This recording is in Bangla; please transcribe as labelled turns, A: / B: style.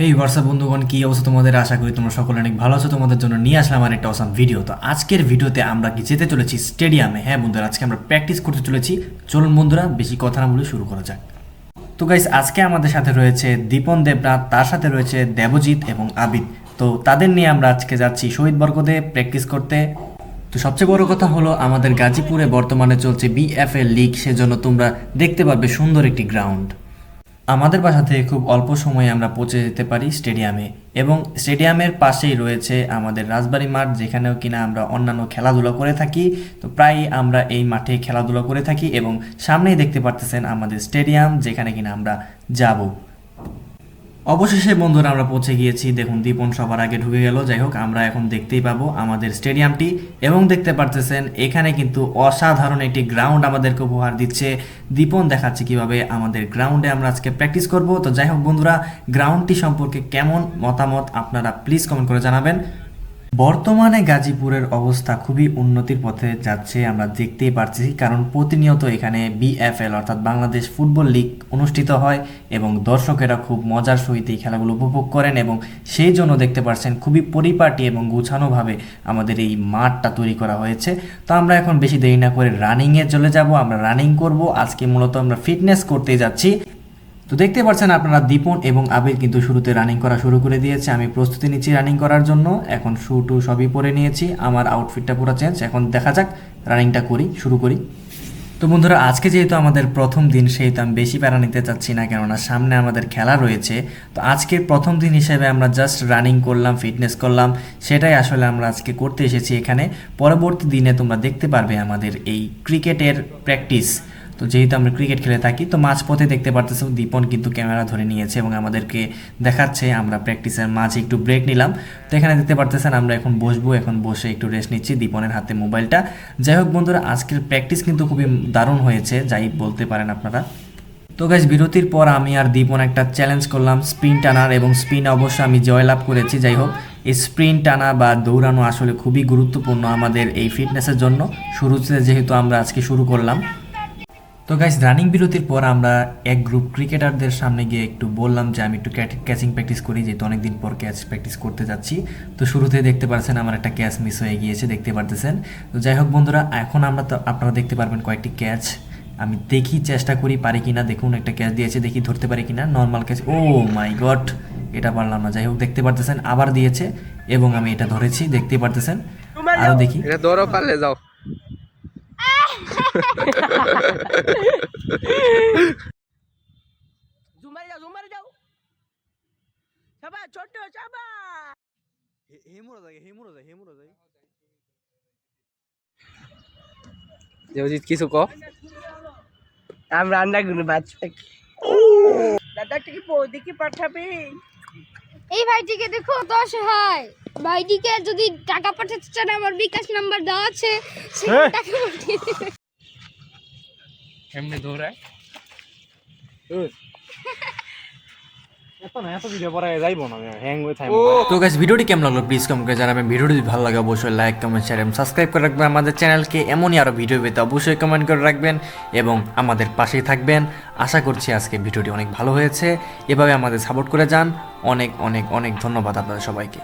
A: এই হোয়াটসঅ্যাপ বন্ধুগণ, কি অবস্থা তোমাদের? আশা করি তোমরা সকলে অনেক ভালো আছো। তোমাদের জন্য নিয়ে আসলাম আর একটা অসাম ভিডিও। তো আজকের ভিডিওতে আমরা কি যেতে চলেছি স্টেডিয়ামে। হ্যাঁ বন্ধুরা, আজকে আমরা প্র্যাকটিস করতে চলেছি। চলুন বন্ধুরা, বেশি কথা না বলে শুরু করা যাক। তো গাইস, আজকে আমাদের সাথে রয়েছে দীপন দেবনাথ, তার সাথে রয়েছে দেবজিৎ এবং আবিদ। তো তাদের নিয়ে আমরা আজকে যাচ্ছি শহীদ বরকতে প্র্যাকটিস করতে। তো সবচেয়ে বড় কথা হলো আমাদের গাজীপুরে বর্তমানে চলছে বিএফএল লিগ, সেজন্য তোমরা দেখতে পাবে সুন্দর একটি গ্রাউন্ড। আমাদের বাসা থেকে খুব অল্প সময়ে আমরা পৌঁছে যেতে পারি স্টেডিয়ামে, এবং স্টেডিয়ামের পাশেই রয়েছে আমাদের রাজবাড়ী মাঠ, যেখানেও কিনা আমরা অন্যান্য খেলাধুলা করে থাকি। তো প্রায় আমরা এই মাঠে খেলাধুলা করে থাকি, এবং সামনেই দেখতে পারতেছেন আমাদের স্টেডিয়াম, যেখানে কিনা আমরা যাব। অবশেষে বন্ধুরা আমরা পৌঁছে গিয়েছি। দেখুন, দীপন সবার আগে ঢুকে গেল। যাই হোক, আমরা এখন দেখতেই পাবো আমাদের স্টেডিয়ামটি, এবং দেখতে পারতেছেন এখানে কিন্তু অসাধারণ একটি গ্রাউন্ড আমাদেরকে উপহার দিচ্ছে দীপন। দেখাচ্ছে কিভাবে আমাদের গ্রাউন্ডে আমরা আজকে প্র্যাকটিস করব। তো যাই হোক বন্ধুরা, গ্রাউন্ডটি সম্পর্কে কেমন মতামত আপনারা প্লিজ কমেন্ট করে জানাবেন। বর্তমানে গাজীপুরের অবস্থা খুবই উন্নতির পথে যাচ্ছে, আমরা দেখতেই পারছি, কারণ প্রতিনিয়ত এখানে বিএফএল অর্থাৎ বাংলাদেশ ফুটবল লিগ অনুষ্ঠিত হয়, এবং দর্শকেরা খুব মজার সহিত এই খেলাগুলো উপভোগ করেন, এবং সেই জন্য দেখতে পাচ্ছেন খুবই পরিপাটি এবং গুছানোভাবে আমাদের এই মাঠটা তৈরি করা হয়েছে। তো আমরা এখন বেশি দেরি না করে রানিংয়ে চলে যাব। আমরা রানিং করব আজকে, মূলত আমরা ফিটনেস করতে যাচ্ছি। তো দেখতে পাচ্ছেন আপনারা, দীপন এবং আবির কিন্তু শুরুতে রানিং করা শুরু করে দিয়েছে। আমি প্রস্তুতি নিচ্ছি রানিং করার জন্য। এখন শু টু সবই পরে নিয়েছি, আমার আউটফিটটা পুরো চেঞ্জ। এখন দেখা যাক, রানিংটা শুরু করি। তো বন্ধুরা, আজকে যেহেতু আমাদের প্রথম দিন, সেহেতু আমি বেশি প্যারা নিতে চাচ্ছি না, কেননা সামনে আমাদের খেলা রয়েছে। তো আজকের প্রথম দিন হিসেবে আমরা জাস্ট রানিং করলাম, ফিটনেস করলাম, সেটাই আসলে আমরা আজকে করতে এসেছি এখানে। পরবর্তী দিনে তোমরা দেখতে পারবে আমাদের এই ক্রিকেটের প্র্যাকটিস। তো যেহেতু আমরা ক্রিকেট খেলে থাকি, তো মাঝপথে দেখতে পারতেছো দীপন কিন্তু ক্যামেরা ধরে নিয়েছে এবং আমাদেরকে দেখাচ্ছে। আমরা প্র্যাকটিসের মাঝে একটু ব্রেক নিলাম। তো এখানে দেখতে পারতেছেন আমরা এখন বসবো, এখন বসে একটু রেস্ট নিচ্ছি, দীপনের হাতে মোবাইলটা। যাই হোক বন্ধুরা, আজকের প্র্যাকটিস কিন্তু খুবই দারুণ হয়েছে, যাই বলতে পারেন আপনারা। তো গাইস, বিরতির পর আমি আর দীপন একটা চ্যালেঞ্জ করলাম স্প্রিন টানার, এবং স্প্রিন অবশ্য আমি জয়লাভ করেছি। যাই হোক, এই স্প্রিন টানা বা দৌড়ানো আসলে খুবই গুরুত্বপূর্ণ আমাদের এই ফিটনেসের জন্য। শুরুতে যেহেতু আমরা আজকে শুরু করলাম। তো গাইস, রানিং বিরতির পর আমরা এক গ্রুপ ক্রিকেটারদের সামনে গিয়ে একটু বললাম যে আমি একটু ক্যাচিং প্র্যাকটিস করি, যেহেতু অনেকদিন পর ক্যাচ প্র্যাকটিস করতে যাচ্ছি। তো শুরুতে দেখতে পাচ্ছেন আমার একটা ক্যাচ মিস হয়ে গিয়েছে, দেখতে পারতেছেন। তো যাই হোক বন্ধুরা, এখন আপনারা দেখতে পারবেন কয়েকটি ক্যাচ। আমি দেখি, চেষ্টা করি পারি কিনা। দেখুন, একটা ক্যাচ দিয়েছে, দেখি ধরতে পারি কিনা। নর্মাল ক্যাচ, ও মাই গড, এটা পারলাম না। যাই হোক, দেখতে পারতেছেন আবার দিয়েছে, এবং আমি এটা ধরেছি, দেখতে পারতেছেন। আরও দেখি,
B: এটা দৌড়ও পারলে যাও।
C: জুমারে যাও সাবা ছোট সাবা হেমুরো যাই
B: দেবজিৎ কিছু ক।
C: আমরা রান্না গুলো বাজ দাদাকে কি দেখি পাঠাবে।
D: এই ভাইটিকে দেখো, 10 হয় ভাইটিকে যদি টাকা পাঠাতে চান আমার বিকাশ নাম্বার দেওয়া আছে, সেই টাকা পাঠিয়ে দিবেন।
B: এমনি দৌড়ায়
A: তো গাইস, ভিডিওটি কেমন লাগলো প্লিজ কমেন্ট করে জানাবেন। ভিডিওটি যদি ভালো লাগে অবশ্যই লাইক, কমেন্ট, শেয়ার এবং সাবস্ক্রাইব করে রাখবেন আমাদের চ্যানেলকে। এমনই আরও ভিডিও পেতে অবশ্যই কমেন্ট করে রাখবেন এবং আমাদের পাশেই থাকবেন। আশা করছি আজকে ভিডিওটি অনেক ভালো হয়েছে। এভাবে আমাদের সাপোর্ট করে যান। অনেক অনেক অনেক ধন্যবাদ আপনাদের সবাইকে।